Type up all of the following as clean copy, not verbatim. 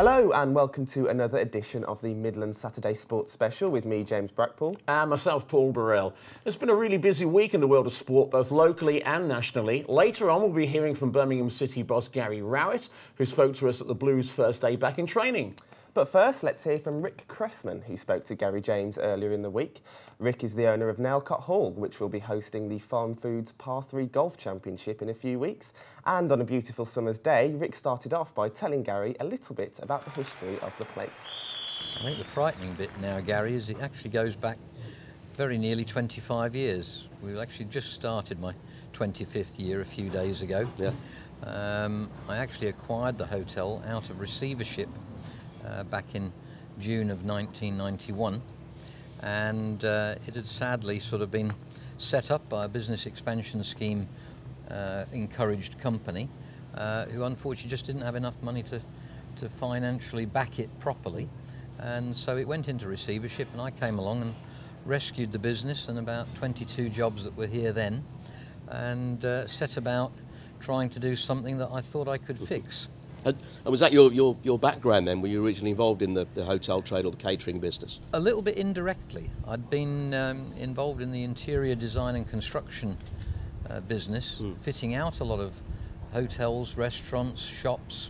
Hello and welcome to another edition of the Midlands Saturday Sports Special with me, James Brackpool. And myself, Paul Burrell. It's been a really busy week in the world of sport, both locally and nationally. Later on, we'll be hearing from Birmingham City boss Gary Rowett, who spoke to us at the Blues' first day back in training. But first, let's hear from Rick Cressman, who spoke to Gary James earlier in the week. Rick is the owner of Nalcott Hall, which will be hosting the Farm Foods Par 3 Golf Championship in a few weeks. And on a beautiful summer's day, Rick started off by telling Gary a little bit about the history of the place. I think the frightening bit now, Gary, is it actually goes back very nearly 25 years. We've actually just started my 25th year a few days ago. Yeah. I actually acquired the hotel out of receivership back in June of 1991, and it had sadly sort of been set up by a business expansion scheme encouraged company who unfortunately just didn't have enough money to financially back it properly, and so it went into receivership, and I came along and rescued the business and about 22 jobs that were here then, and set about trying to do something that I thought I could fix. And was that your background then? Were you originally involved in the hotel trade or the catering business? A little bit indirectly. I'd been involved in the interior design and construction business, fitting out a lot of hotels, restaurants, shops,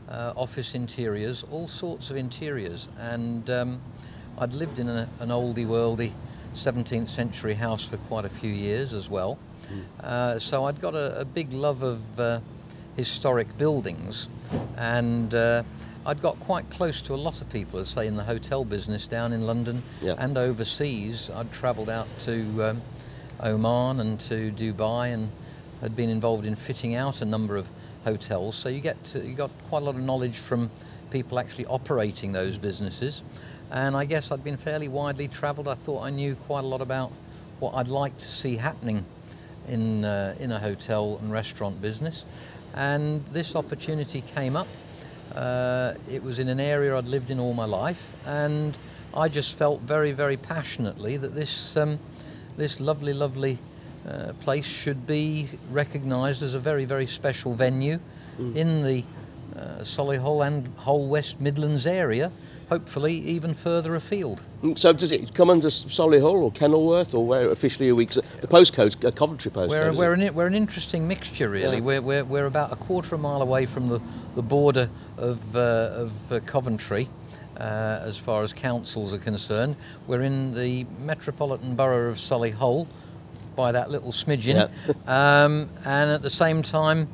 office interiors, all sorts of interiors. And I'd lived in an oldie worldy 17th century house for quite a few years as well. So I'd got a big love of historic buildings, and I'd got quite close to a lot of people, as say in the hotel business down in London. Yeah. And overseas. I'd travelled out to Oman and to Dubai and had been involved in fitting out a number of hotels, so you got quite a lot of knowledge from people actually operating those businesses. And I guess I'd been fairly widely travelled. I thought I knew quite a lot about what I'd like to see happening in a hotel and restaurant business. And this opportunity came up. It was in an area I'd lived in all my life, and I just felt very, very passionately that this lovely place should be recognised as a very, very special venue in the Solihull and whole West Midlands area, hopefully even further afield. So does it come under Solihull or Kenilworth, or where officially are we? The postcode's a Coventry postcode. We're an interesting mixture, really. Yeah. We're about a quarter of a mile away from the border of Coventry, as far as councils are concerned. We're in the metropolitan borough of Solihull, by that little smidgen, and at the same time,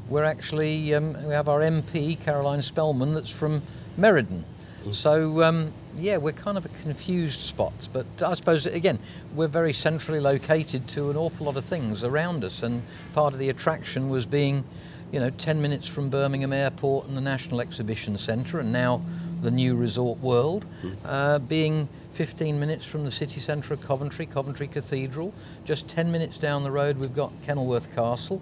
we're actually we have our MP Caroline Spellman that's from Meriden. So yeah, we're kind of a confused spot, but I suppose again we're very centrally located to an awful lot of things around us, and part of the attraction was being, 10 minutes from Birmingham Airport and the National Exhibition Centre, and now the new Resort World, being 15 minutes from the city centre of Coventry Cathedral. Just 10 minutes down the road we've got Kenilworth Castle,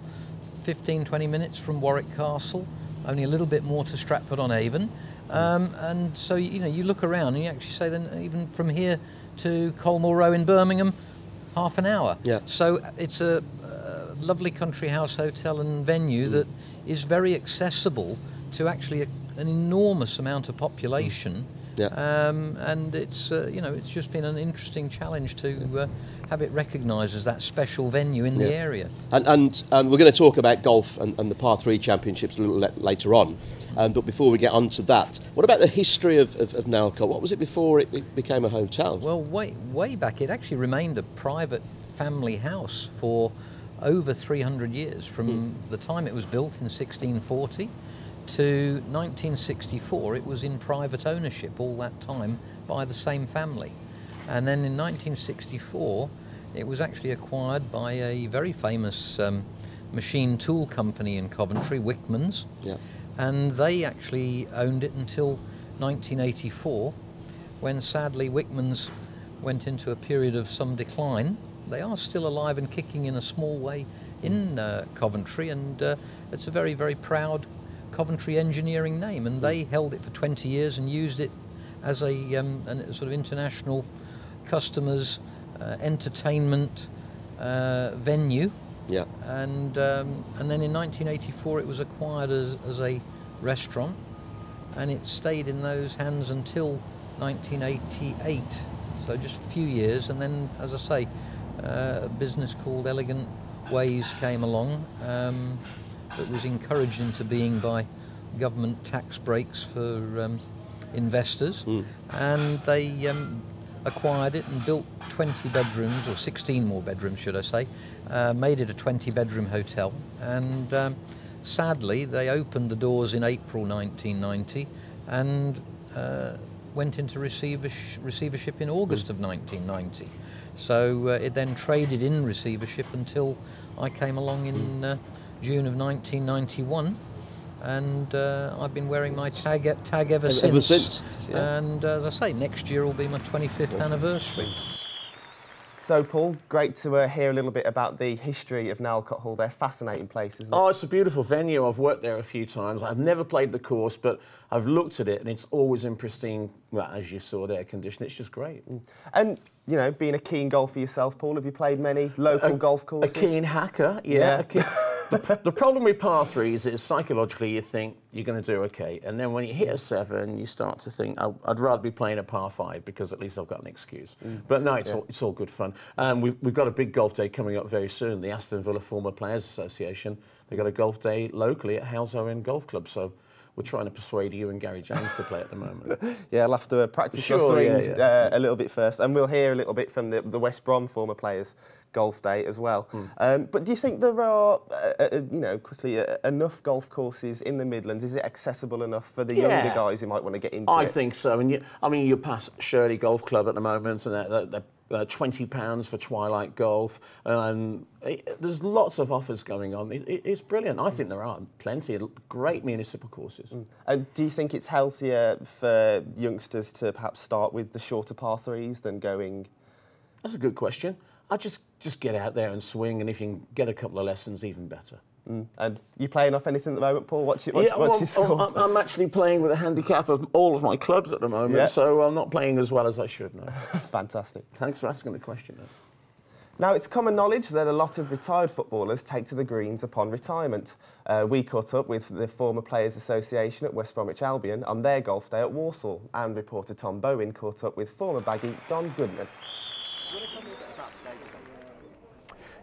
15-20 minutes from Warwick Castle, only a little bit more to Stratford-on-Avon. And so, you look around and you actually say then even from here to Colmore Row in Birmingham, half an hour. Yeah. So it's a lovely country house hotel and venue that is very accessible to actually an enormous amount of population. Yeah. And it's it's just been an interesting challenge to have it recognised as that special venue in the area. And we're going to talk about golf and the Par 3 Championships a little later on. But before we get on to that, what about the history of Nalcott? What was it before it became a hotel? Well, way back, it actually remained a private family house for over 300 years, from the time it was built in 1640 to 1964. It was in private ownership all that time by the same family. And then in 1964, it was actually acquired by a very famous machine tool company in Coventry, Wickman's. Yeah. And they actually owned it until 1984, when sadly Wickman's went into a period of some decline. They are still alive and kicking in a small way in Coventry, and it's a very, very proud Coventry engineering name, and they held it for 20 years and used it as a sort of international customers entertainment venue. Yeah. And then in 1984 it was acquired as a restaurant, and it stayed in those hands until 1988, so just a few years, and then, as I say, a business called Elegant Ways came along that was encouraged into being by government tax breaks for investors, and they acquired it and built 20 bedrooms, or 16 more bedrooms should I say, made it a 20-bedroom hotel, and sadly they opened the doors in April 1990 and went into receivership in August of 1990. So it then traded in receivership until I came along in June of 1991, and I've been wearing my tag ever since. Ever since, yeah. And as I say, next year will be my 25th anniversary. So, Paul, great to hear a little bit about the history of Nalcott Hall. They're fascinating places, isn't it? Oh, it's a beautiful venue. I've worked there a few times. I've never played the course, but I've looked at it, and it's always in pristine, well, as you saw, air condition. It's just great. And, you know, being a keen golfer yourself, Paul, have you played many local golf courses? A keen hacker, yeah. The problem with par threes is psychologically you think you're going to do okay, and then when you hit a 7, you start to think, I'd rather be playing a par 5 because at least I've got an excuse. But no, it's all good fun. We've got a big golf day coming up very soon. The Aston Villa Former Players Association, they've got a golf day locally at Howes Owen Golf Club. So we're trying to persuade you and Gary James to play at the moment. Yeah, I'll have to practice your swing a little bit first, and we'll hear a little bit from the West Brom Former Players Golf Day as well. But do you think there are, you know, quickly, enough golf courses in the Midlands? Is it accessible enough for the younger guys who might want to get into it? I think so. And you pass Shirley Golf Club at the moment, and they're £20 for Twilight Golf, and there's lots of offers going on. It's brilliant. I think there are plenty of great municipal courses. And do you think it's healthier for youngsters to perhaps start with the shorter par 3s than going? That's a good question. I just get out there and swing, and if you can get a couple of lessons, even better. And you playing off anything at the moment, Paul? What's your score? I'm actually playing with a handicap of all of my clubs at the moment, so I'm not playing as well as I should now. Fantastic. Thanks for asking the question, though. Now, it's common knowledge that a lot of retired footballers take to the greens upon retirement. We caught up with the Former Players Association at West Bromwich Albion on their golf day at Walsall, and reporter Tom Bowen caught up with former baggy Don Goodman.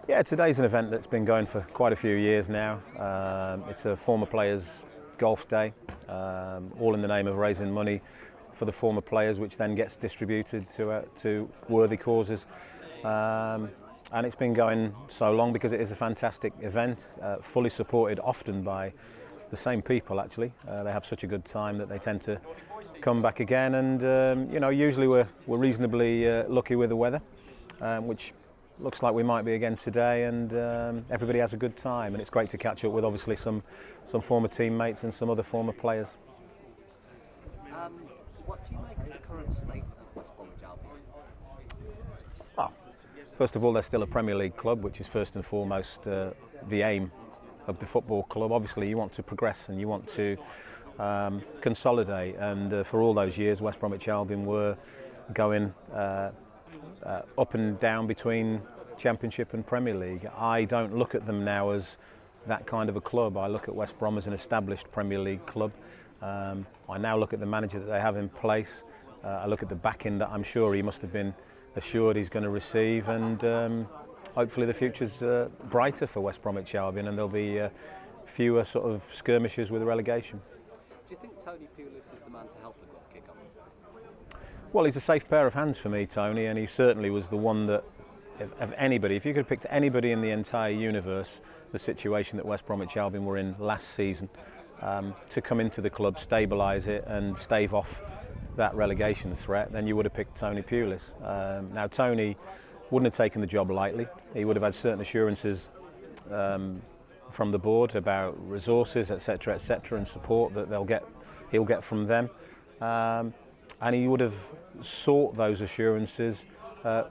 Yeah, today's an event that's been going for quite a few years now. It's a former players golf day, all in the name of raising money for the former players, which then gets distributed to worthy causes. And it's been going so long because it is a fantastic event, fully supported often by the same people actually. They have such a good time that they tend to come back again, and you know, usually we're reasonably lucky with the weather, which looks like we might be again today, and everybody has a good time, and it's great to catch up with obviously some former teammates and some other former players. What do you make of the current state of West Bromwich Albion? Well, first of all, they're still a Premier League club, which is first and foremost the aim of the football club. Obviously you want to progress and you want to consolidate, and for all those years West Bromwich Albion were going up and down between Championship and Premier League. I don't look at them now as that kind of a club. I look at West Brom as an established Premier League club. I now look at the manager that they have in place. I look at the backing that I'm sure he must have been assured he's going to receive, and hopefully the future's brighter for West Bromwich Albion, and there'll be fewer sort of skirmishes with relegation. Do you think Tony Pulis is the man to help the club kick on? Well, he's a safe pair of hands for me, Tony, and he certainly was the one that, of anybody, if you could have picked anybody in the entire universe, the situation that West Bromwich Albion were in last season, to come into the club, stabilise it and stave off that relegation threat, then you would have picked Tony Pulis. Now, Tony wouldn't have taken the job lightly. He would have had certain assurances from the board about resources, etc., and support that he'll get from them. And he would have sought those assurances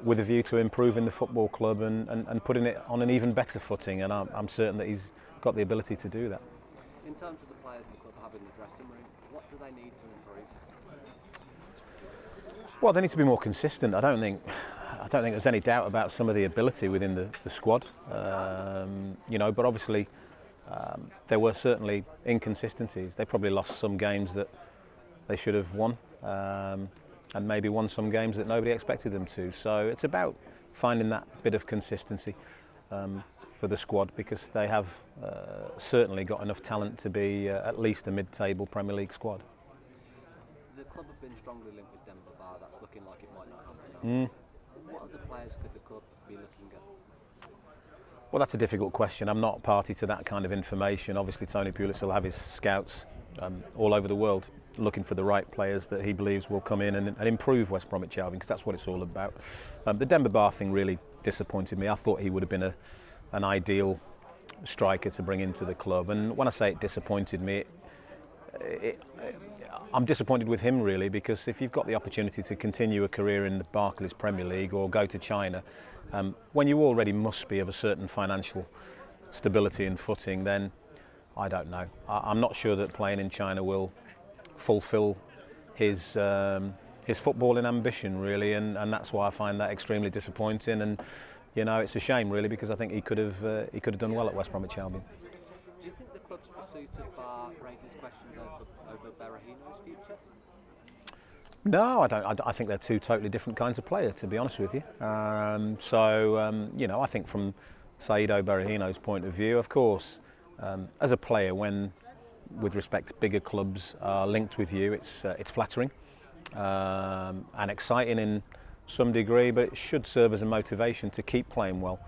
with a view to improving the football club and putting it on an even better footing, and I'm certain that he's got the ability to do that. In terms of the players the club have in the dressing room, what do they need to improve? Well, they need to be more consistent. I don't think there's any doubt about some of the ability within the squad, you know, but obviously there were certainly inconsistencies. They probably lost some games that they should have won, and maybe won some games that nobody expected them to. So it's about finding that bit of consistency for the squad, because they have certainly got enough talent to be at least a mid-table Premier League squad. The club have been strongly linked with Denver Bar. That's looking like it might not happen now. What other players could the club be looking at? Well, that's a difficult question. I'm not party to that kind of information. Obviously, Tony Pulis will have his scouts all over the world looking for the right players that he believes will come in and improve West Bromwich Albion, because that's what it's all about. The Denver Bar thing really disappointed me. I thought he would have been an ideal striker to bring into the club, and when I say it disappointed me, I'm disappointed with him really, because if you've got the opportunity to continue a career in the Barclays Premier League or go to China, when you already must be of a certain financial stability and footing, then I don't know. I'm not sure that playing in China will fulfil his footballing ambition really, and that's why I find that extremely disappointing. And you know, it's a shame really, because I think he could have done well at West Bromwich Albion. Do you think the club's pursuit of Bar raises questions over Berahino's future? No, I don't. I think they're two totally different kinds of player, to be honest with you. You know, I think from Saido Berahino's point of view, of course, as a player, when, with respect to bigger clubs are linked with you, it's flattering and exciting in some degree, but it should serve as a motivation to keep playing well.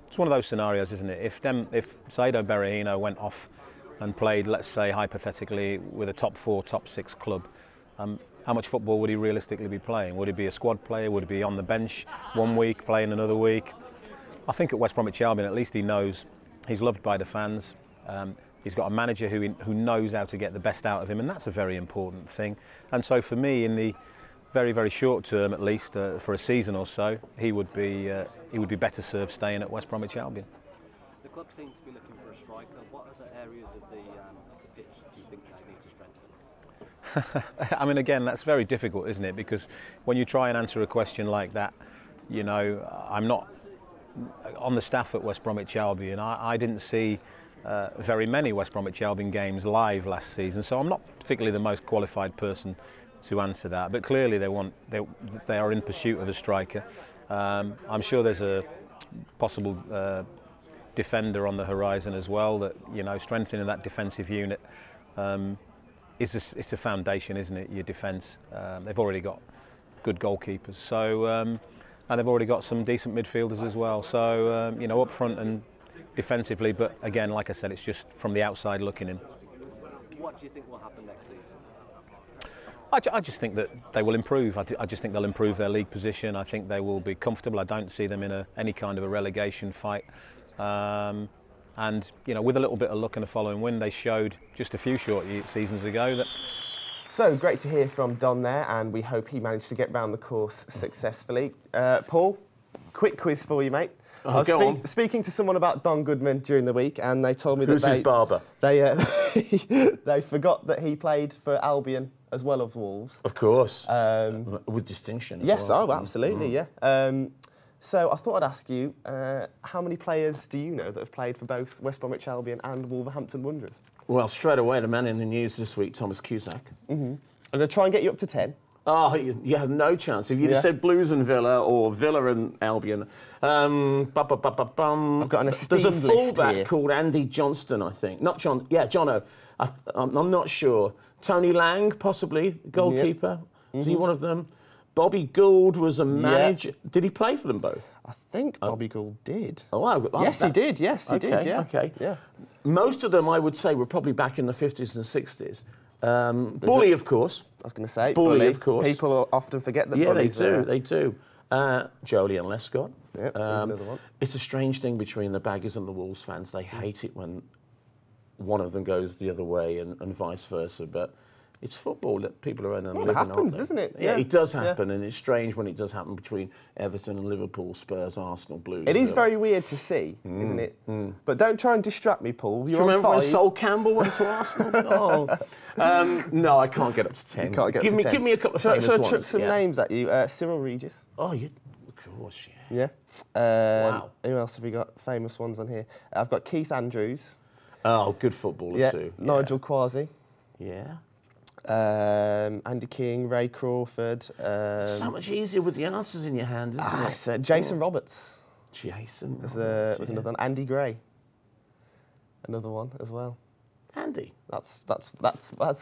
It's one of those scenarios, isn't it? If Saido Berahino went off and played, let's say hypothetically, with a top 4, top 6 club, how much football would he realistically be playing? Would he be a squad player? Would he be on the bench one week, playing another week? I think at West Bromwich Albion, at least he knows he's loved by the fans. He's got a manager who knows how to get the best out of him, and that's a very important thing. And so for me, in the very, very short term, at least for a season or so, he would be better served staying at West Bromwich Albion. The club seems to be looking for a striker. What other areas of the pitch do you think they need to strengthen? I mean, again, that's very difficult, isn't it? Because when you try and answer a question like that, you know, I'm not on the staff at West Bromwich Albion. I didn't see very many West Bromwich Albion games live last season, so I'm not particularly the most qualified person to answer that. But clearly they are in pursuit of a striker. I'm sure there's a possible defender on the horizon as well. That, you know, strengthening that defensive unit it's a foundation, isn't it? Your defence. They've already got good goalkeepers, so and they've already got some decent midfielders as well. So you know, up front and defensively. But again, like I said, it's just from the outside looking in. What do you think will happen next season? I just think that they will improve. I just think they'll improve their league position. I think they will be comfortable. I don't see them in any kind of a relegation fight. And you know, with a little bit of luck and a following win, they showed just a few short seasons ago that. So great to hear from Don there, and we hope he managed to get round the course successfully. Paul, quick quiz for you, mate. I was speaking to someone about Don Goodman during the week, and they told me that his barber? They forgot that he played for Albion as well as Wolves. Of course, with distinction. Yes, well. Absolutely, yeah. So I thought I'd ask you, how many players do you know that have played for both West Bromwich Albion and Wolverhampton Wanderers? Well, straight away, the man in the news this week, Thomas Cusack. I'm going to try and get you up to 10. Oh, you have no chance. If you'd have said Blues and Villa or Villa and Albion. I've got an esteemed There's a fullback here called Andy Johnston, I think. Not John. Yeah, Jono. I'm not sure. Tony Lang, possibly, goalkeeper. Is he one of them? Bobby Gould was a manager. Yeah. Did he play for them both? I think Bobby Gould did. Oh, wow. Yes, he did. Yes, he did. Yeah. Okay. Yeah. Most of them, I would say, were probably back in the 50s and 60s. Bully, of course. I was going to say Bully, of course. People often forget that. Yeah, Bully's they do. Jolie and Lescott. Yep, there's another one. It's a strange thing between the Baggies and the Wolves fans. They hate it when one of them goes the other way and vice versa. But it's football that people are in and living. It happens, doesn't it? Yeah, it does happen, and it's strange when it does happen between Everton and Liverpool, Spurs, Arsenal, Blues. It is very weird to see, isn't it? But don't try and distract me, Paul. You're Do you on remember 5. when Sol Campbell went to Arsenal? No, I can't get up to 10. You can't get up to 10. Give me a couple of famous ones. ones. Chuck some names at you. Cyril Regis. Oh, of course, yeah. Wow. Who else have we got? Famous ones on here. I've got Keith Andrews. Oh, good footballer too. Nigel Quasi. Yeah. Andy King, Ray Crawford. So much easier with the answers in your hand, isn't it? I said Jason Roberts. Jason Was Roberts, another one. Andy Gray. Another one as well. Andy? That's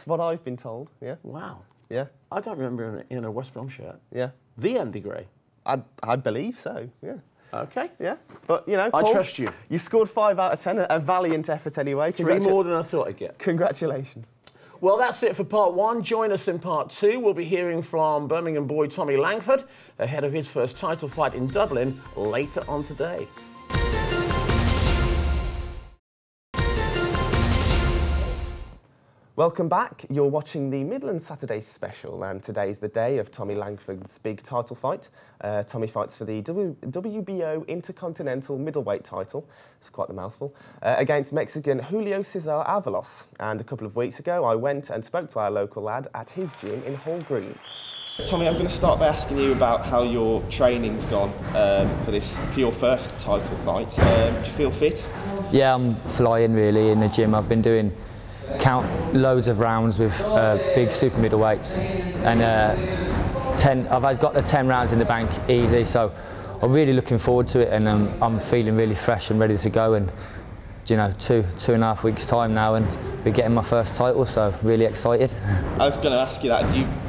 what I've been told. Yeah. Wow. Yeah. I don't remember him in a West Brom shirt. Yeah. The Andy Gray? I believe so. Yeah. Okay. Yeah. But you know, Paul, I trust you. You scored 5 out of 10. A valiant effort anyway. 3 more than I thought I'd get. Congratulations. Well, that's it for part 1. Join us in part 2. We'll be hearing from Birmingham boy Tommy Langford ahead of his first title fight in Dublin later on today. Welcome back. You're watching the Midlands Saturday special, and today's the day of Tommy Langford's big title fight. Tommy fights for the WBO Intercontinental Middleweight title, it's quite the mouthful, against Mexican Julio Cesar Avalos. And a couple of weeks ago, I went and spoke to our local lad at his gym in Hall Green. Tommy, I'm going to start by asking you about how your training's gone for your first title fight. Do you feel fit? Yeah, I'm flying really in the gym. I've been doing loads of rounds with big super middleweights, and I've got the 10 rounds in the bank easy, so I'm really looking forward to it, and I'm feeling really fresh and ready to go. And you know, 2.5 weeks time now, and be getting my first title, so really excited. I was going to ask you that.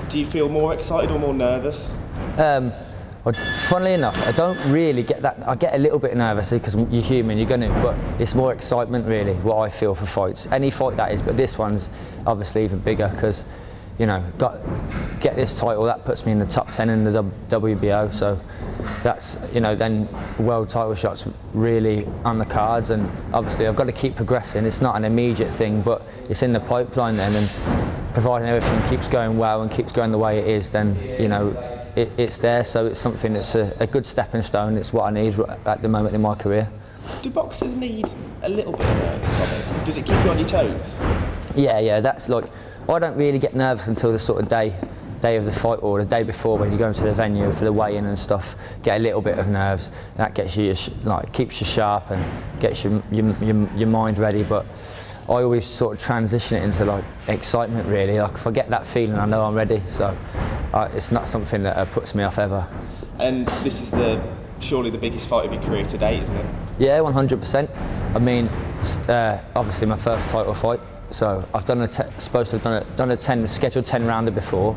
Do you feel more excited or more nervous? Well, funnily enough, I don't really get that. I get a little bit nervous because you're human, you're going to, but it's more excitement really, what I feel for fights. Any fight that is, but this one's obviously even bigger because, you know, get this title, that puts me in the top 10 in the WBO, so that's, you know, then world title shots really on the cards, and obviously I've got to keep progressing. It's not an immediate thing, but it's in the pipeline then, and providing everything keeps going well and keeps going the way it is, then, you know, it's there, so it's something that's a good stepping stone. It's what I need at the moment in my career. Do boxers need a little bit of nerves, Tommy? Does it keep you on your toes? Yeah, that's like, I don't really get nervous until the sort of day of the fight or the day before when you go into the venue for the weigh-in and stuff. Get a little bit of nerves. That gets you, like, keeps you sharp and gets your mind ready. But I always sort of transition it into like excitement really. Like if I get that feeling, I know I'm ready. So it's not something that puts me off ever. And this is surely the biggest fight of your career to date, isn't it? Yeah, 100%. I mean, obviously my first title fight. So I've done supposed to have done a scheduled 10 rounder before.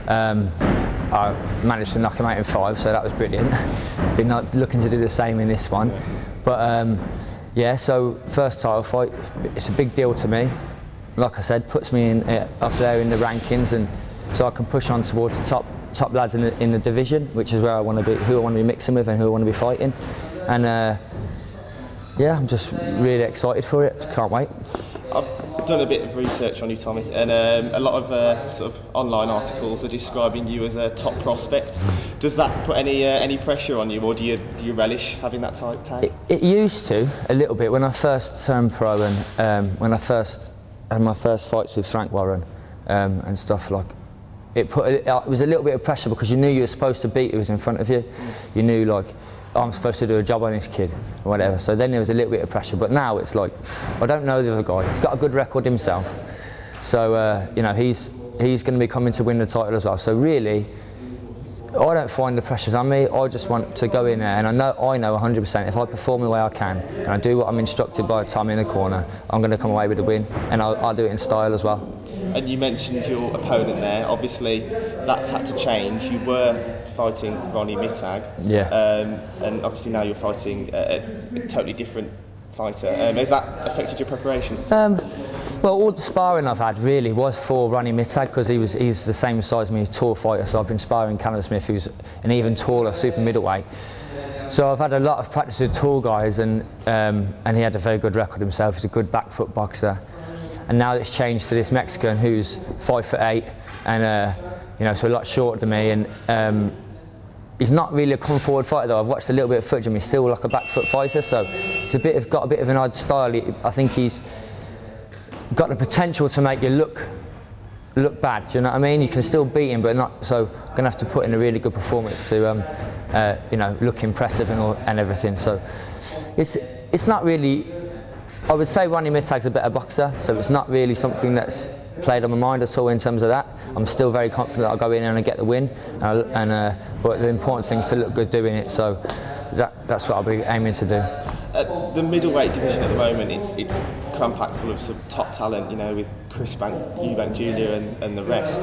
I managed to knock him out in 5, so that was brilliant. Been looking to do the same in this one, but yeah. So first title fight, it's a big deal to me. Like I said, puts me up there in the rankings, and so I can push on towards the top lads in the division, which is where I want to be, who I want to be mixing with, and who I want to be fighting. And yeah, I'm just really excited for it. Can't wait. I've done a bit of research on you, Tommy, and a lot of sort of online articles are describing you as a top prospect. Does that put any pressure on you, or do you relish having that tag? It used to a little bit when I first turned pro, and when I first had my first fights with Frank Warren and stuff. Like it was a little bit of pressure because you knew you were supposed to beat who was in front of you. You knew like, I'm supposed to do a job on this kid or whatever, so then there was a little bit of pressure, but now it's like, I don't know the other guy, he's got a good record himself, so you know, he's going to be coming to win the title as well, so really I don't find the pressures on me. I just want to go in there, and I know 100% if I perform the way I can and I do what I'm instructed by Tommy in the corner, I'm going to come away with the win, and I'll do it in style as well. And you mentioned your opponent there, obviously that's had to change. You were fighting Ronnie Mittag, yeah. And obviously now you're fighting a totally different fighter. Has that affected your preparations? Well, all the sparring I've had really was for Ronnie Mittag because he's the same size as me, he's a tall fighter, so I've been sparring Callum Smith, who's an even taller super middleweight. So I've had a lot of practice with tall guys, and he had a very good record himself. He's a good back foot boxer. And now it's changed to this Mexican who's 5'8", and you know, so a lot shorter than me, and he's not really a come forward fighter though. I've watched a little bit of footage of him. He's still like a back foot fighter, so he's got a bit of an odd style. I think he's got the potential to make you look bad. Do you know what I mean? You can still beat him, but not. So I'm gonna have to put in a really good performance to you know, look impressive and everything. So it's not really. I would say Ronnie Mittag's a better boxer, so it's not really something that's played on my mind at all in terms of that. I'm still very confident I'll go in and get the win, but the important thing is to look good doing it, so that's what I'll be aiming to do. The middleweight division at the moment, it's cram-packed full of some top talent, you know, with Chris Eubank Jr. and the rest.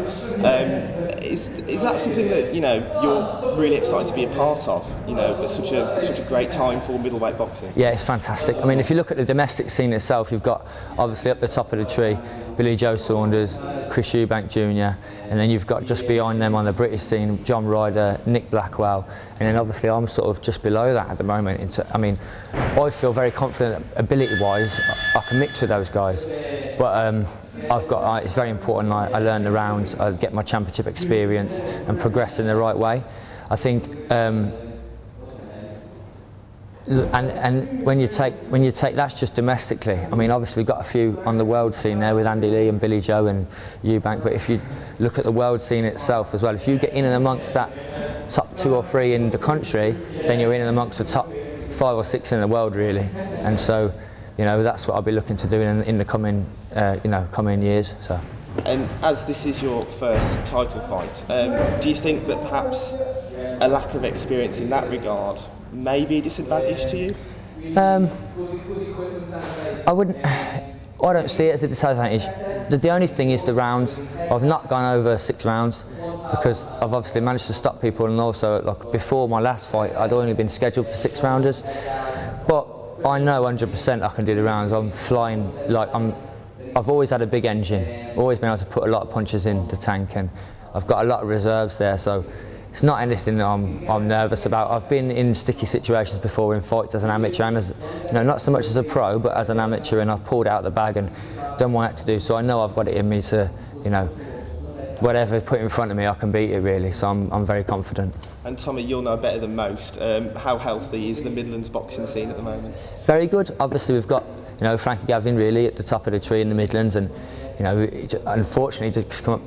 Is that something that, you know, you're really excited to be a part of? You know, at such a great time for middleweight boxing. Yeah, it's fantastic. I mean, if you look at the domestic scene itself, you've got obviously up the top of the tree, Billy Joe Saunders, Chris Eubank Jr., and then you've got just behind them on the British scene, John Ryder, Nick Blackwell, and then obviously I'm sort of just below that at the moment. I mean, I feel very confident ability-wise. I can mix with those guys, but it's very important I learn the rounds, I get my championship experience and progress in the right way. I think, and when you take that's just domestically. I mean, obviously we've got a few on the world scene there with Andy Lee and Billy Joe and Eubank, but if you look at the world scene itself as well, if you get in and amongst that top 2 or 3 in the country, then you're in and amongst the top 5 or 6 in the world really, and so, you know, that's what I'll be looking to do in the coming, coming years. So. And as this is your first title fight, do you think that perhaps a lack of experience in that regard may be a disadvantage to you? I don't see it as a disadvantage. The only thing is the rounds. I've not gone over 6 rounds because I've obviously managed to stop people, and also like before my last fight I'd only been scheduled for 6 rounders. But I know 100% I can do the rounds. I'm flying, I've always had a big engine, always been able to put a lot of punches in the tank, and I've got a lot of reserves there, so it's not anything that I'm nervous about. I've been in sticky situations before in fights as an amateur, and as, you know, not so much as a pro, but as an amateur, and I've pulled it out the bag and done what I had to do, so I know I've got it in me to, you know, whatever's put in front of me, I can beat it really, so I'm very confident. And Tommy, you'll know better than most, how healthy is the Midlands boxing scene at the moment? Very good. Obviously we've got, you know, Frankie Gavin really at the top of the tree in the Midlands, and, you know, unfortunately just come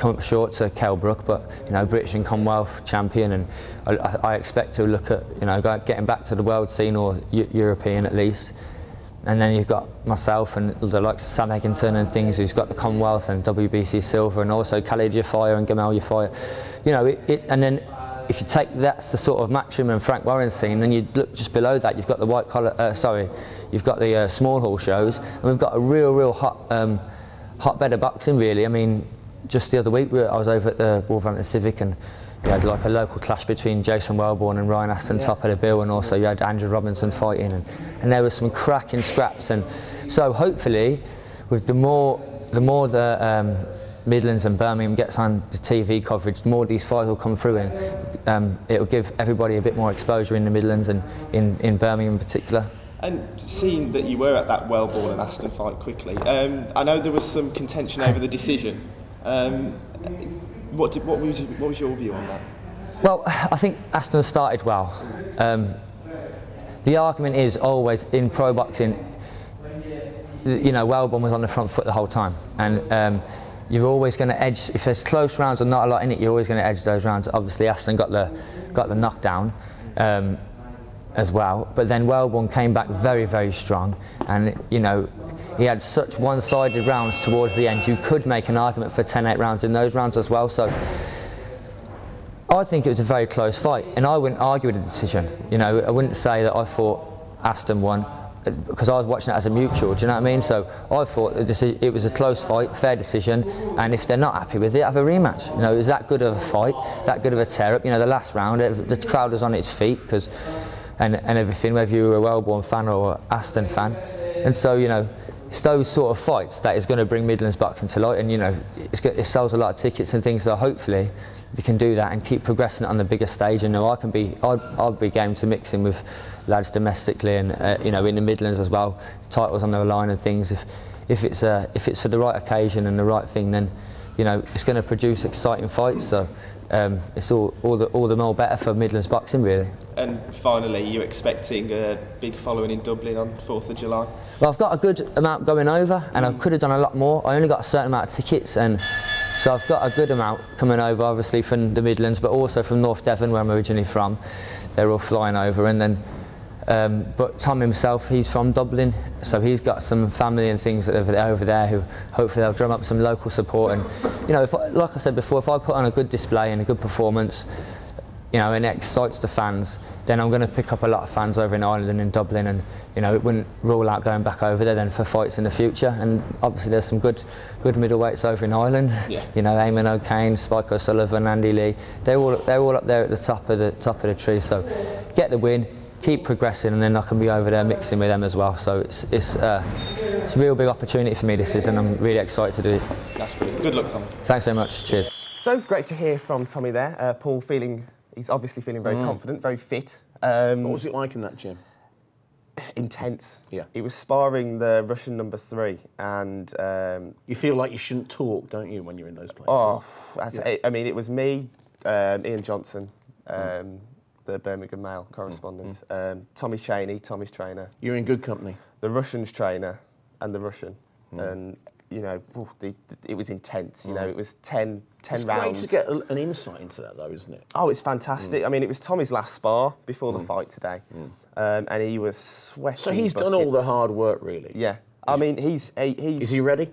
up short to Kell Brook, but, you know, British and Commonwealth champion, and I expect to look at, you know, getting back to the world scene, or European at least. And then you've got myself and the likes of Sam Eggington and things, who's got the Commonwealth and WBC silver, and also Khalid Yafaya and Gamal Yafaya. You know, and then if you take that's the sort of Matchroom and Frank Warren scene, then you look just below that, you've got the white collar, you've got the small hall shows, and we've got a real hotbed of boxing really. I mean, just the other week I was over at the Wolverhampton Civic, and you had like a local clash between Jason Wellborn and Ryan Aston, top of the bill, and also you had Andrew Robinson fighting, and there was some cracking scraps. And so hopefully, with the more the Midlands and Birmingham gets on the TV coverage, the more these fights will come through, and it will give everybody a bit more exposure in the Midlands and in Birmingham in particular. And seeing that you were at that Wellborn and Aston fight quickly, I know there was some contention over the decision. What was your view on that? Well, I think Aston started well. The argument is always in pro boxing, you know, Wellborn was on the front foot the whole time, and you're always going to edge, if there's close rounds or not a lot in it, you're always going to edge those rounds. Obviously Aston got the knockdown as well, but then Wellborn came back very strong, and you know, he had such one-sided rounds towards the end. You could make an argument for 10-8 rounds in those rounds as well. So I think it was a very close fight, and I wouldn't argue with the decision. You know, I wouldn't say that I thought Aston won, because I was watching it as a mutual. Do you know what I mean? So I thought it was a close fight, fair decision, and if they're not happy with it, have a rematch. You know, it was that good of a fight, that good of a tear-up. You know, the last round, the crowd was on its feet and everything, whether you were a Wellborn fan or an Aston fan, and so, you know, it's those sort of fights that is going to bring Midlands boxing to light, and you know, it sells a lot of tickets and things. So hopefully, we can do that and keep progressing it on the bigger stage. And you know, I'd be game to mix in with lads domestically, and you know, in the Midlands as well, titles on the line and things. If it's for the right occasion and the right thing, then you know, it's going to produce exciting fights. So it's all the more better for Midlands boxing really. And finally, you're expecting a big following in Dublin on 4th of July? Well, I've got a good amount going over, and I could have done a lot more. I only got a certain amount of tickets, and so I've got a good amount coming over, obviously from the Midlands, but also from North Devon, where I'm originally from. They're all flying over, and then But Tom himself, he's from Dublin, so he's got some family and things over there who hopefully they'll drum up some local support. And you know, like I said before, if I put on a good display and a good performance, you know, and it excites the fans, then I'm going to pick up a lot of fans over in Ireland and in Dublin, and you know, it wouldn't rule out going back over there then for fights in the future. And obviously there's some good middleweights over in Ireland. Yeah. You know, Eamon O'Kane, Spike O'Sullivan, Andy Lee, they're all up there at the top of the tree. So get the win, keep progressing, and then I can be over there mixing with them as well. So it's a real big opportunity for me this season. I'm really excited to do it. That's brilliant. Good luck, Tommy. Thanks very much. Cheers. So great to hear from Tommy there. Paul he's obviously feeling very confident, very fit. What was it like in that gym? Intense. Yeah. He was sparring the Russian number 3, and you feel like you shouldn't talk, don't you, when you're in those places? Oh, I mean, it was me, Ian Johnson, the Birmingham Mail correspondent, Tommy Chaney, Tommy's trainer. You're in good company. The Russian's trainer, and the Russian, and you know, it was intense. You know, it was 10 it's rounds. It's great to get an insight into that, though, isn't it? Oh, it's fantastic. I mean, it was Tommy's last spar before the fight today, and he was sweating. So he's done all the hard work, really. Yeah, I mean, he's. Is he ready?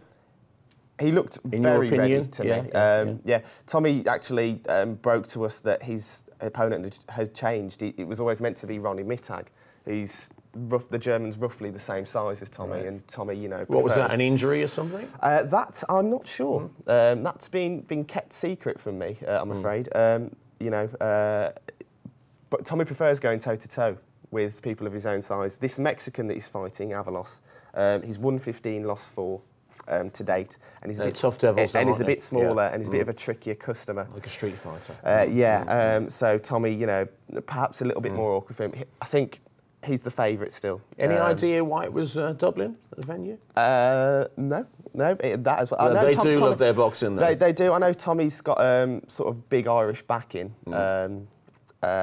He looked in very your opinion? ready to me. Yeah. Tommy actually broke to us that his opponent had changed. It was always meant to be Ronnie Mittag, who's the German's roughly the same size as Tommy, and Tommy, you know. What was that? An injury or something? That I'm not sure. That's been kept secret from me. I'm afraid. You know, but Tommy prefers going toe to toe with people of his own size. This Mexican that he's fighting, Avalos, he's won 15, lost 4. To date, and he's a bit tough devils, and he's a bit smaller, and he's a bit of a trickier customer, like a street fighter. So Tommy, you know, perhaps a little bit more awkward for him. I think he's the favourite still. Any idea why it was Dublin, the venue? No, that as well. They do love their boxing, though. They do. I know Tommy's got sort of big Irish backing, and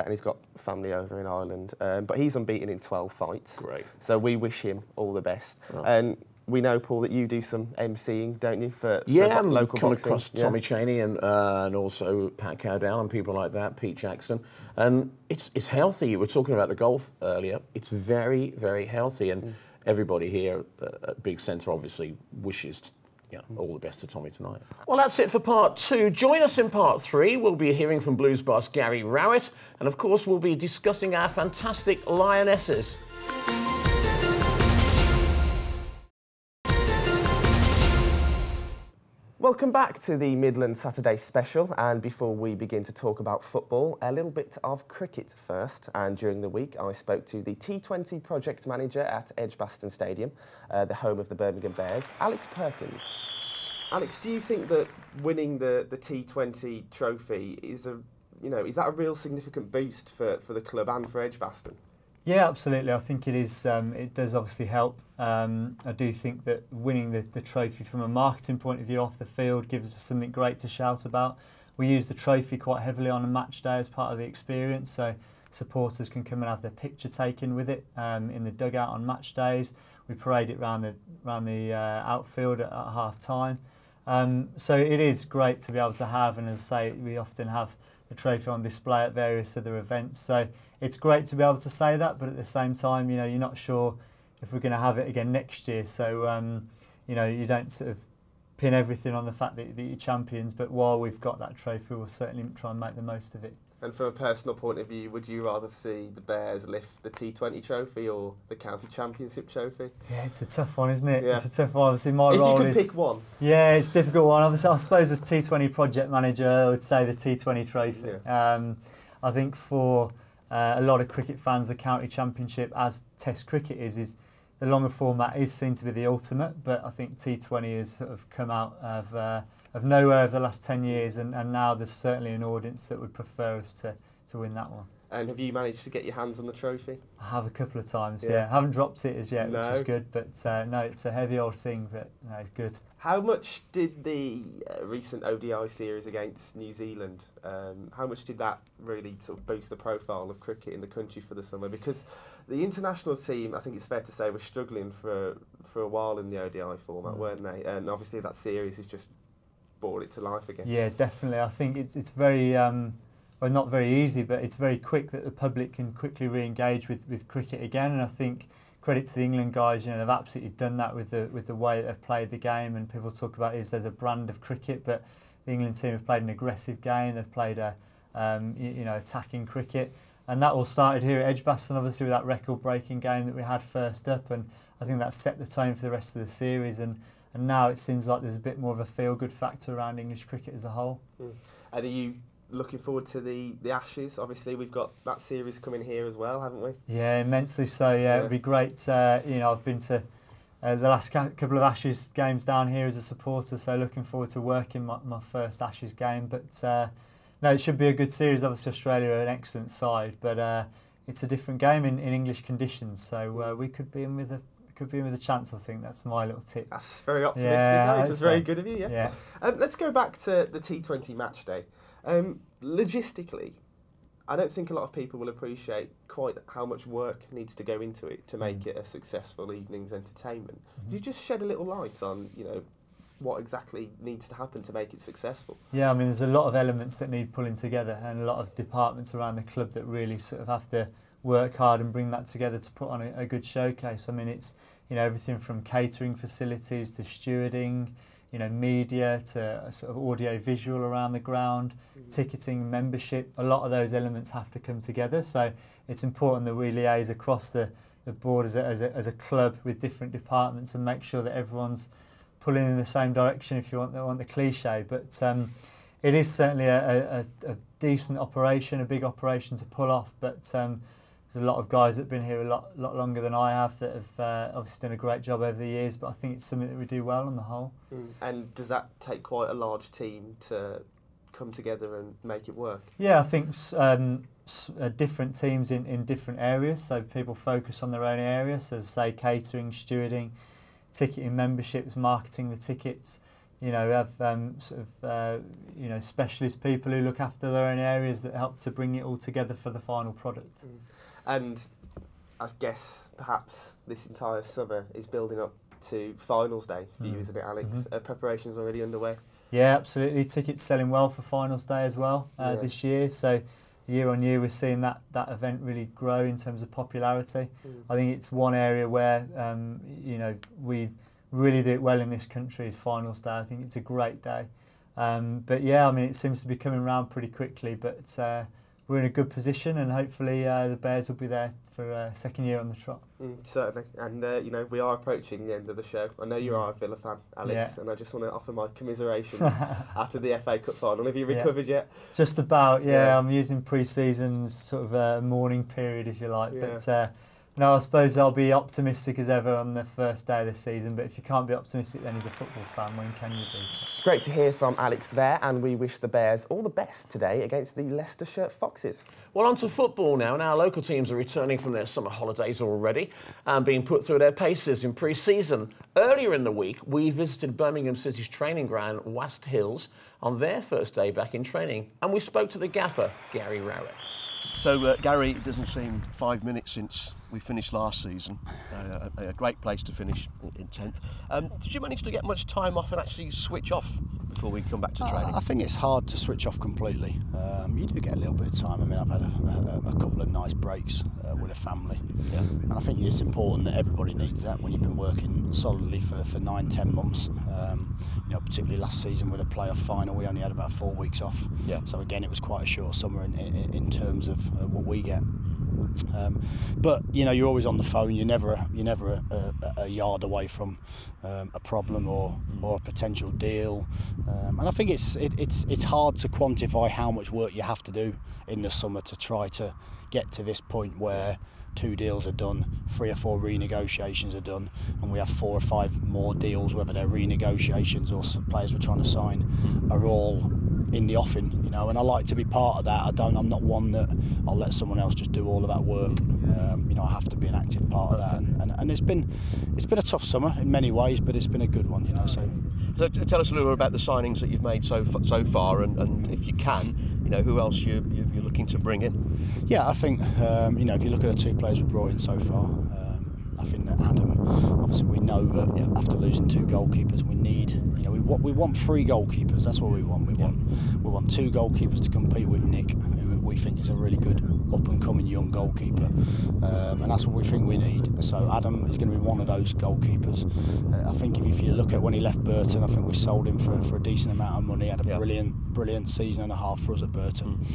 he's got family over in Ireland, but he's unbeaten in 12 fights. Great. So we wish him all the best. And we know, Paul, that you do some MCing, don't you, for local come boxing? Across Tommy Chaney and also Pat Cowdell and people like that, Pete Jackson. And it's healthy. You were talking about the golf earlier. It's very, very healthy. And everybody here at Big Centre obviously wishes all the best to Tommy tonight. Well, that's it for part 2. Join us in part 3. We'll be hearing from blues boss Gary Rowett. And, of course, we'll be discussing our fantastic Lionesses. Welcome back to the Midlands Saturday special, and before we begin to talk about football, a little bit of cricket first. And during the week I spoke to the T20 project manager at Edgbaston Stadium, the home of the Birmingham Bears, Alex Perkins. Alex, do you think that winning the T20 trophy is that a real significant boost for the club and for Edgbaston? Yeah, absolutely. I think it is. It does obviously help. I do think that winning the trophy from a marketing point of view off the field gives us something great to shout about. We use the trophy quite heavily on a match day as part of the experience, so supporters can come and have their picture taken with it in the dugout on match days. We parade it around the outfield at half time. So it is great to be able to have, and as I say, we often have the trophy on display at various other events. So it's great to be able to say that, but at the same time, you know, you're not sure if we're going to have it again next year. So, you know, you don't sort of pin everything on the fact that you're champions, but while we've got that trophy, we'll certainly try and make the most of it. And from a personal point of view, would you rather see the Bears lift the T20 trophy or the County Championship trophy? Yeah, it's a tough one, isn't it? Yeah. It's a tough one. Obviously, my role is... If you could pick one. Yeah, it's a difficult one. Obviously, I suppose as T20 project manager, I would say the T20 trophy. Yeah. I think for a lot of cricket fans, the County Championship, as Test cricket is the longer format is seen to be the ultimate, but I think T20 has sort of come out of nowhere over the last 10 years, and now there's certainly an audience that would prefer us to win that one. And have you managed to get your hands on the trophy? I have a couple of times, yeah. I haven't dropped it as yet, which is good, but no, it's a heavy old thing, but no, it's good. How much did the recent ODI series against New Zealand, how much did that really sort of boost the profile of cricket in the country for the summer? Because the international team, I think it's fair to say, was struggling for a while in the ODI format, weren't they? And obviously that series has just brought it to life again. Yeah, definitely. I think it's very well, not very easy, but it's very quick that the public can quickly re-engage with cricket again. And I think credit to the England guys, they've absolutely done that with the way they've played the game. And people talk about there's a brand of cricket, but the England team have played an aggressive game. They've played attacking cricket, and that all started here at Edgbaston, obviously with that record-breaking game that we had first up. And I think that set the tone for the rest of the series. And now it seems like there's a bit more of a feel-good factor around English cricket as a whole. And are you looking forward to the Ashes? Obviously, we've got that series coming here as well, haven't we? Yeah, immensely so. Yeah, it'd be great. I've been to the last couple of Ashes games down here as a supporter, so looking forward to working my first Ashes game. But no, it should be a good series. Obviously, Australia are an excellent side, but it's a different game in English conditions. So we could be in with a chance. I think that's my little tip. That's very optimistic. Yeah, It's very good of you. Yeah. Yeah. Let's go back to the T20 match day. Logistically, I don't think a lot of people will appreciate quite how much work needs to go into it to make it a successful evening's entertainment. Could you just shed a little light on, what exactly needs to happen to make it successful? Yeah, I mean, there's a lot of elements that need pulling together, and a lot of departments around the club that really sort of have to work hard and bring that together to put on a good showcase. I mean, it's everything from catering facilities to stewarding, media to sort of audio visual around the ground, ticketing, membership. A lot of those elements have to come together. So it's important that we liaise across the board as a club with different departments and make sure that everyone's pulling in the same direction, if you want the cliche. But it is certainly a decent operation, a big operation to pull off. But there's a lot of guys that have been here a lot longer than I have that have obviously done a great job over the years, but I think it's something that we do well on the whole. And does that take quite a large team to come together and make it work? Yeah, I think different teams in different areas, so people focus on their own areas, so as I say, catering, stewarding, ticketing, memberships, marketing the tickets. We have specialist people who look after their own areas that help to bring it all together for the final product. And I guess perhaps this entire summer is building up to finals day for you, isn't it, Alex? Are preparations already underway? Yeah, absolutely. Tickets selling well for finals day as well this year. So year on year we're seeing that event really grow in terms of popularity. I think it's one area where we really do it well in this country is finals day. I think it's a great day. But yeah, I mean, it seems to be coming around pretty quickly, but we're in a good position, and hopefully the Bears will be there for a second year on the trot. Certainly, and we are approaching the end of the show. I know you are a Villa fan, Alex, and I just want to offer my commiserations after the FA Cup final. Have you recovered yet? Just about, yeah. I'm using pre-season sort of a mourning period, if you like, but no, I suppose I'll be optimistic as ever on the first day of the season, but if you can't be optimistic then as a football fan, when can you be? Great to hear from Alex there, and we wish the Bears all the best today against the Leicestershire Foxes. Well, on to football now. Now, local teams are returning from their summer holidays already and being put through their paces in pre-season. Earlier in the week, we visited Birmingham City's training ground, West Hills, on their first day back in training, and we spoke to the gaffer, Gary Rowett. So, Gary, it doesn't seem 5 minutes since we finished last season. A great place to finish in 10th. Did you manage to get much time off and actually switch off before we come back to training? I think it's hard to switch off completely. You do get a little bit of time. I mean, I've had a couple of nice breaks with a family. Yeah. And I think it's important that everybody needs that when you've been working solidly for 9-10 months. Particularly last season with a playoff final, we only had about 4 weeks off. Yeah. So again, it was quite a short summer in terms of what we get. But you're always on the phone. You're never a yard away from a problem or a potential deal. And I think it's hard to quantify how much work you have to do in the summer to try to get to this point where 2 deals are done, 3 or 4 renegotiations are done, and we have 4 or 5 more deals, whether they're renegotiations or players we're trying to sign, are all in the offing, and I like to be part of that. I'm not one that I'll let someone else just do all of that work. I have to be an active part of that, and it's been a tough summer in many ways, but it's been a good one, So tell us a little bit about the signings that you've made so far, and if you can, who else you're looking to bring in. Yeah, I think if you look at the 2 players we've brought in so far, I think that Adam, obviously we know that after losing 2 goalkeepers, we need we want 3 goalkeepers. That's what we want. We want 2 goalkeepers to compete with Nick, who we think is a really good up-and-coming young goalkeeper, and that's what we think we need. So Adam is going to be one of those goalkeepers. I think if you look at when he left Burton, I think we sold him for a decent amount of money. Had a brilliant season and a half for us at Burton.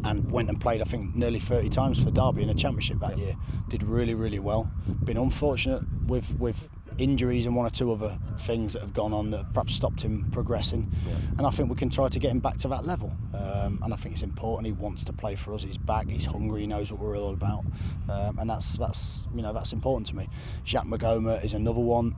And went and played, I think, nearly 30 times for Derby in the Championship that year. Did really, really well. Been unfortunate with injuries and 1 or 2 other things that have gone on that have perhaps stopped him progressing. And I think we can try to get him back to that level. And I think it's important. He wants to play for us. He's back. He's hungry. He knows what we're all about. And that's important to me. Jacques Magoma is another one.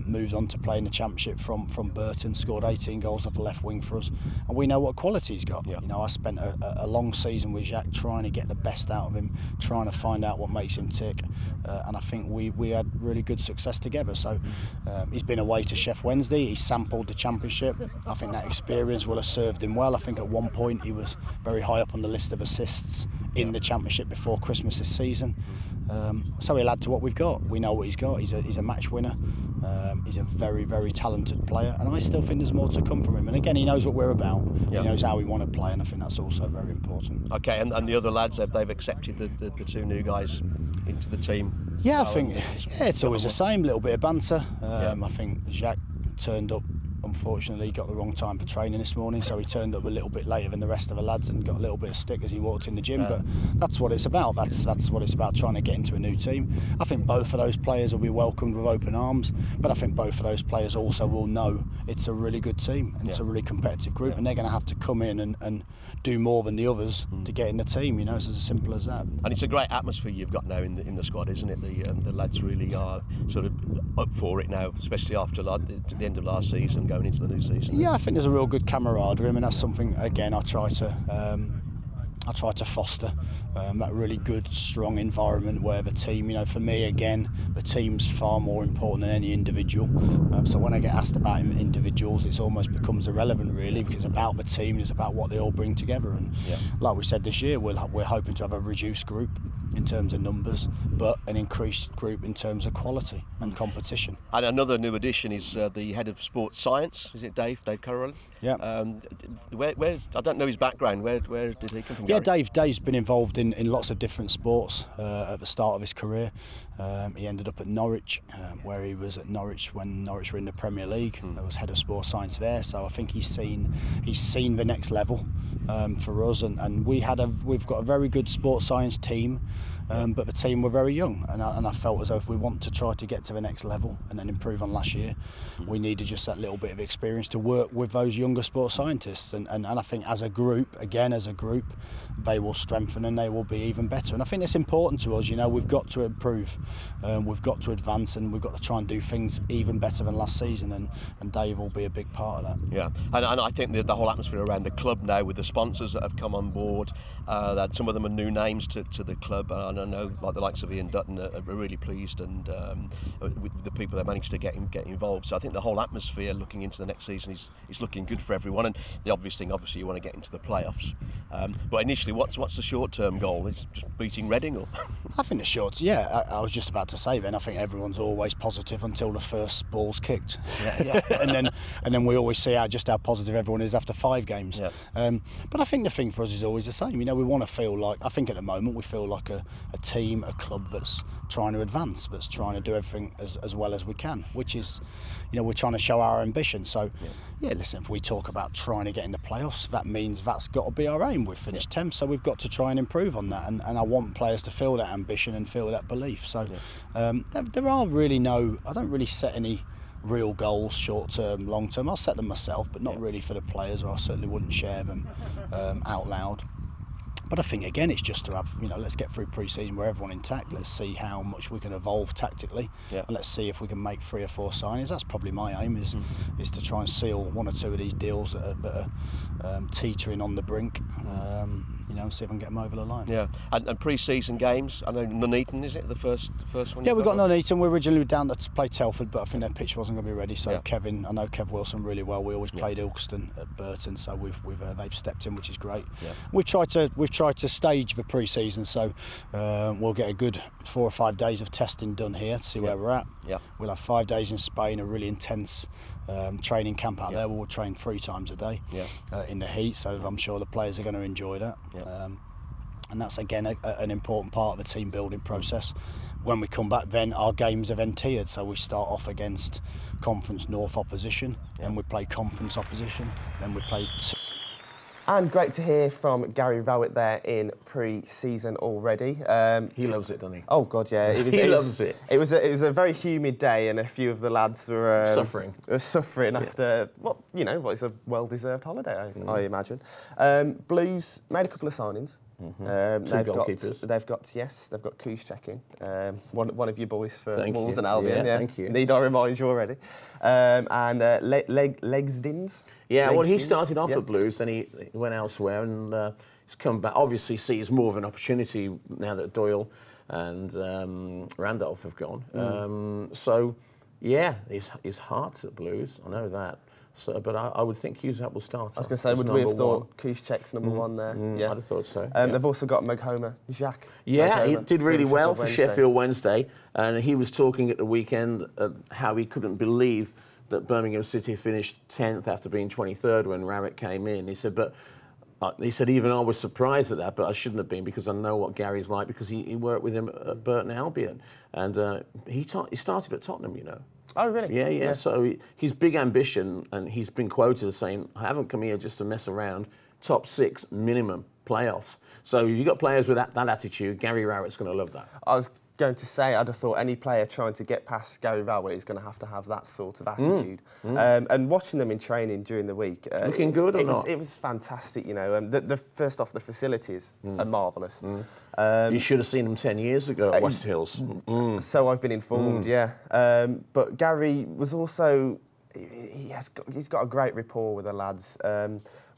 Moves on to play in the Championship from Burton. Scored 18 goals off the left wing for us. And we know what quality he's got. You know, I spent a long season with Jacques trying to get the best out of him, trying to find out what makes him tick. And I think we had really good success together. So he's been away to Sheff Wednesday. He sampled the Championship. I think that experience will have served him well. I think at one point he was very high up on the list of assists in the Championship before Christmas this season. So he'll add to what we've got. We know what he's got. He's a match winner. He's a very, very talented player, and I still think there's more to come from him. And again, he knows what we're about. He knows how we want to play, and I think that's also very important. Okay, and the other lads, they've accepted the 2 new guys into the team? Yeah, I think it's always the same, little bit of banter. I think Jacques turned up, unfortunately, got the wrong time for training this morning, so he turned up a little bit later than the rest of the lads and got a little bit of stick as he walked in the gym. But that's what it's about. That's what it's about, trying to get into a new team. I think both of those players will be welcomed with open arms, but I think both of those players also will know it's a really good team and it's a really competitive group, and they're going to have to come in and do more than the others to get in the team. You know, it's as simple as that. And it's a great atmosphere you've got now in the squad, isn't it? The lads really are sort of up for it now, especially after the end of last season, going into the new season. Yeah, I think there's a real good camaraderie, and that's something, again, I try to foster that really good, strong environment where the team, you know, for me, again, the team's far more important than any individual. So when I get asked about individuals, it almost becomes irrelevant, really, because it's about the team, it's about what they all bring together. And like we said this year, we're hoping to have a reduced group in terms of numbers, but an increased group in terms of quality and competition. And another new addition is the head of sports science. Is it Dave Carroll? Yeah. I don't know his background. Where did he come from? Yeah, Dave's been involved in lots of different sports at the start of his career. He ended up at Norwich, where he was at Norwich when Norwich were in the Premier League. I was head of sports science there, so I think he's seen the next level for us, and we've got a very good sports science team. But the team were very young, and I felt as though if we want to try to get to the next level and then improve on last year, we needed just that little bit of experience to work with those younger sports scientists. And I think as a group, they will strengthen and they will be even better. And I think it's important to us. You know, we've got to improve, we've got to advance, and we've got to try and do things even better than last season. And Dave will be a big part of that. Yeah, and I think the whole atmosphere around the club now, with the sponsors that have come on board, that some of them are new names to the club. And I know, like the likes of Ian Dutton, are really pleased, and with the people that managed to get involved. So I think the whole atmosphere looking into the next season is looking good for everyone. And the obvious thing, obviously, you want to get into the playoffs. But initially, what's the short-term goal? Is just beating Reading, or? I think the short. Yeah, I was just about to say. Then I think everyone's always positive until the first ball's kicked, and then we always see how positive everyone is after 5 games. Yeah. But I think the thing for us is always the same. You know, we want to feel like, I think at the moment we feel like a team, a club that's trying to advance, that's trying to do everything as well as we can, which is, you know, we're trying to show our ambition. So, listen, if we talk about trying to get in the playoffs, that means that's got to be our aim. We've finished 10th, so we've got to try and improve on that. And I want players to feel that ambition and feel that belief. So there are really I don't really set any real goals, short term, long term. I'll set them myself, but not really for the players, or I certainly wouldn't share them out loud. But I think, again, it's just to have, you know, let's get through pre-season where everyone intact. Let's see how much we can evolve tactically, and let's see if we can make 3 or 4 signings. That's probably my aim, is to try and seal 1 or 2 of these deals that are teetering on the brink. You know, and see if I can get them over the line. Yeah, and pre-season games. I know Nuneaton, is it the first one? Yeah, we've got Nuneaton. We're originally down to play Telford, but I think their pitch wasn't going to be ready. So I know Kev Wilson really well. We always played Ilkeston at Burton, so they've stepped in, which is great. Yeah. We've tried tried to stage the pre-season, so we'll get a good 4 or 5 days of testing done here to see where we're at. Yeah. We'll have 5 days in Spain, a really intense training camp out there. We'll train 3 times a day in the heat, so I'm sure the players are going to enjoy that. And that's again an important part of the team building process. When we come back, then our games are then tiered, so we start off against Conference North opposition, and we play Conference opposition, then we play. And great to hear from Gary Rowett there in pre-season already. He loves it, doesn't he? Oh God, yeah. He loves it. It was a very humid day, and a few of the lads were suffering after what is a well-deserved holiday, I imagine. Blues made a couple of signings. They've got Kuszczek in, one of your boys for Wolves and Albion. Yeah, thank you. Need I remind you already? And Legsdins. Yeah, well, he started off at Blues, then he went elsewhere, and he's come back. Obviously, sees more of an opportunity now that Doyle and Randolph have gone. So, yeah, his heart's at Blues. I know that. So, but I would think Cusack will start. I was going to say, would we have thought Kuszczek's number one there? Yeah, I'd have thought so. They've also got Maghoma Jacques. Yeah, he did really well for Sheffield Wednesday, and he was talking at the weekend how he couldn't believe that Birmingham City finished 10th after being 23rd when Rowett came in. He said, he said, even I was surprised at that, but I shouldn't have been because I know what Gary's like because he worked with him at Burton Albion, and he started at Tottenham, you know. Oh, really? Yeah. So his big ambition, and he's been quoted as saying, I haven't come here just to mess around, top 6 minimum playoffs. So you've got players with that attitude. Gary Rowett's going to love that. I was going to say, I'd have thought any player trying to get past Gary Rowett is going to have that sort of attitude. And watching them in training during the week, looking good or not? It was fantastic. You know, the first off, the facilities are marvellous. You should have seen them 10 years ago at West Hills. So I've been informed, yeah. But Gary was also he's got a great rapport with the lads.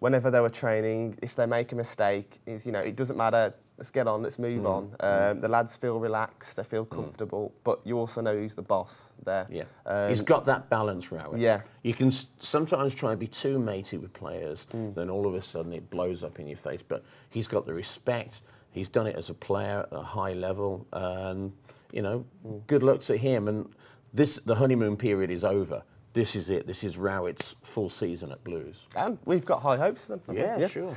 Whenever they were training, if they make a mistake, it doesn't matter. Let's get on, let's move on. The lads feel relaxed, they feel comfortable, but you also know who's the boss there. Yeah, he's got that balance, Rowett. Yeah. You can sometimes try and be too matey with players, then all of a sudden it blows up in your face, but he's got the respect, he's done it as a player at a high level, and, good luck to him. And the honeymoon period is over. This is it. This is Rowett's full season at Blues. And we've got high hopes for them. Yeah, sure.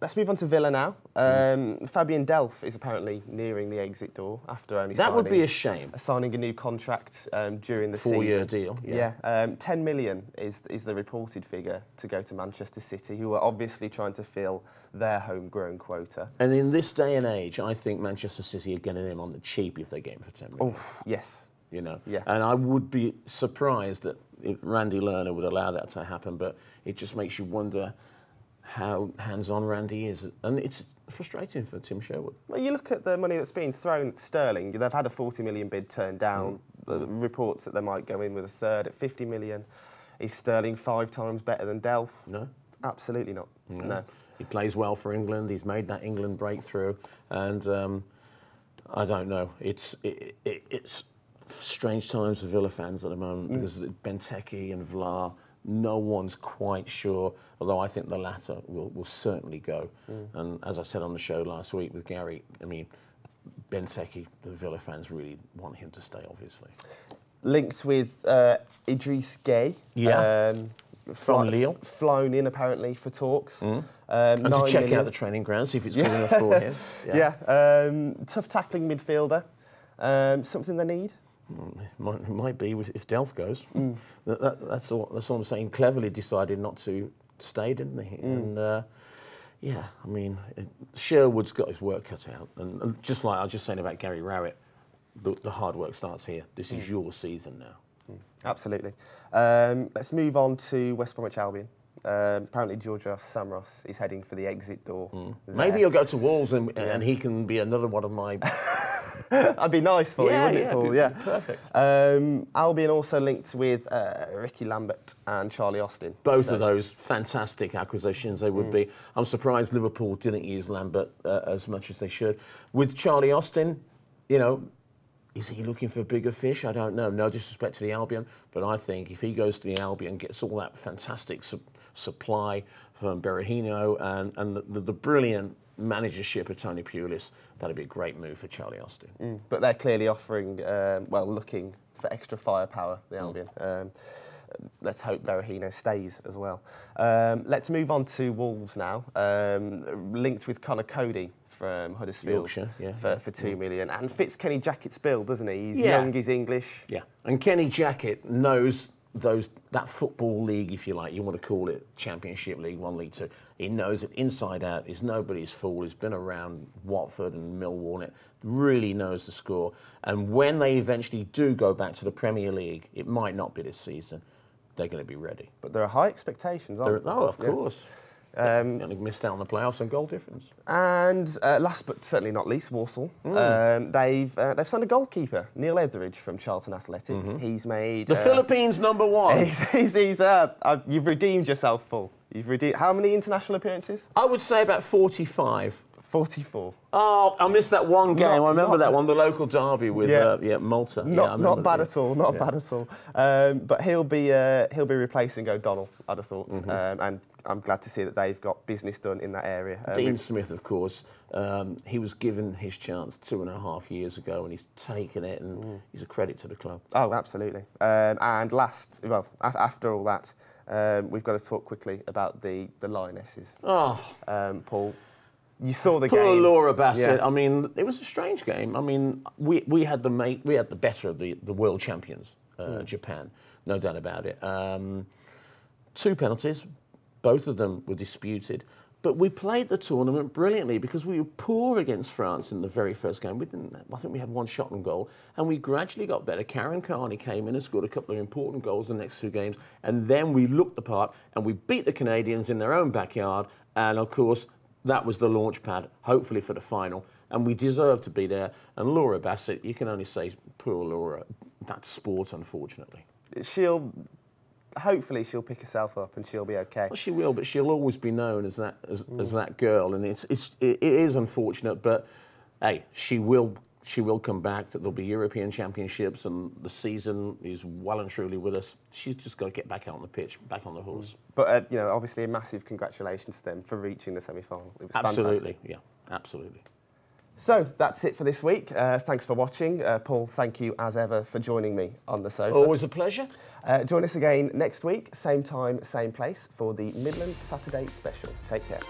Let's move on to Villa now. Fabian Delph is apparently nearing the exit door after only would be a shame. Signing a new contract during the season. 4-year deal. Yeah. 10 million is the reported figure to go to Manchester City, who are obviously trying to fill their homegrown quota. And in this day and age, I think Manchester City are getting him on the cheap if they get him for 10 million. Oh, yes. Yeah. And I would be surprised that if Randy Lerner would allow that to happen, but it just makes you wonder how hands-on Randy is. And it's frustrating for Tim Sherwood. Well, you look at the money that's been thrown at Sterling. They've had a 40 million bid turned down. The reports that they might go in with a third at 50 million. Is Sterling 5 times better than Delph? No. Absolutely not. No. He plays well for England. He's made that England breakthrough. And I don't know. It's strange times for Villa fans at the moment because Benteke and Vlaar, no one's quite sure, although I think the latter will certainly go. And as I said on the show last week with Gary, I mean, Benteke, the Villa fans really want him to stay, obviously. Linked with Idriss Gueye. From Lille. Flown in, apparently, for talks. And to check out the training ground, see if it's good enough for him. Yeah. Tough tackling midfielder. Something they need? It might be if Delph goes. That's all I'm saying. Cleverly decided not to stay, didn't he? And I mean, Sherwood's got his work cut out. And just like I was just saying about Gary Rowett, the hard work starts here. This is your season now. Absolutely. Let's move on to West Bromwich Albion. Apparently Georgios Samros is heading for the exit door. Maybe he'll go to Wolves and he can be another one of my... That'd be nice for you, wouldn't it, Paul? Yeah, perfect. Albion also linked with Ricky Lambert and Charlie Austin. Both of those fantastic acquisitions they would be. I'm surprised Liverpool didn't use Lambert as much as they should. With Charlie Austin, Is he looking for bigger fish? I don't know. No disrespect to the Albion, but I think if he goes to the Albion, gets all that fantastic supply from Berahino and the brilliant managership of Tony Pulis, that'd be a great move for Charlie Austin. But they're clearly offering, well, looking for extra firepower, the Albion. Let's hope Berahino stays as well. Let's move on to Wolves now, linked with Connor Cody from Huddersfield Yorkshire, for $2 million, and fits Kenny Jackett's bill, doesn't he? He's young, he's English. Yeah, and Kenny Jackett knows that football league, if you like, you want to call it Championship League 1, League 2. He knows it inside out. He's nobody's fool. He's been around Watford and Millwall, and it really knows the score. And when they eventually do go back to the Premier League, it might not be this season, they're going to be ready. But there are high expectations, aren't there? Oh, of course. They missed out on the playoffs and goal difference. And last but certainly not least, Walsall. They've signed a goalkeeper, Neil Etheridge from Charlton Athletic. He's made the Philippines #1. You've redeemed yourself, Paul. You've redeemed. How many international appearances? I would say about 45. 44. Oh, I missed that one game. I remember that one, the local derby with Malta. Not bad at all. Not bad at all. But he'll be replacing O'Donnell, I'd have thought. And I'm glad to see that they've got business done in that area. Dean Smith, of course, he was given his chance 2.5 years ago, and he's taken it, and he's a credit to the club. Oh, absolutely. And after all that, we've got to talk quickly about the Lionesses. Oh, Paul. You saw the game. Poor Laura Bassett. Yeah. I mean, it was a strange game. I mean, we had the better of the world champions, Japan, no doubt about it. 2 penalties, both of them were disputed, but we played the tournament brilliantly because we were poor against France in the very first game. I think we had 1 shot on goal, and we gradually got better. Karen Carney came in and scored a couple of important goals the next 2 games, and then we looked the part and we beat the Canadians in their own backyard, and of course, that was the launch pad, hopefully for the final, and we deserve to be there. And Laura Bassett, you can only say, poor Laura, that's sport, unfortunately. Hopefully she'll pick herself up and she'll be okay. Well, she will, but she'll always be known as that girl, and it is unfortunate, but hey, she will come back. There'll be European Championships, and the season is well and truly with us. She's just got to get back out on the pitch, back on the horse. But obviously, a massive congratulations to them for reaching the semi-final. It was absolutely, fantastic. Yeah, absolutely. So that's it for this week. Thanks for watching. Paul, thank you as ever for joining me on the sofa. Always a pleasure. Join us again next week, same time, same place, for the Midlands Saturday special. Take care.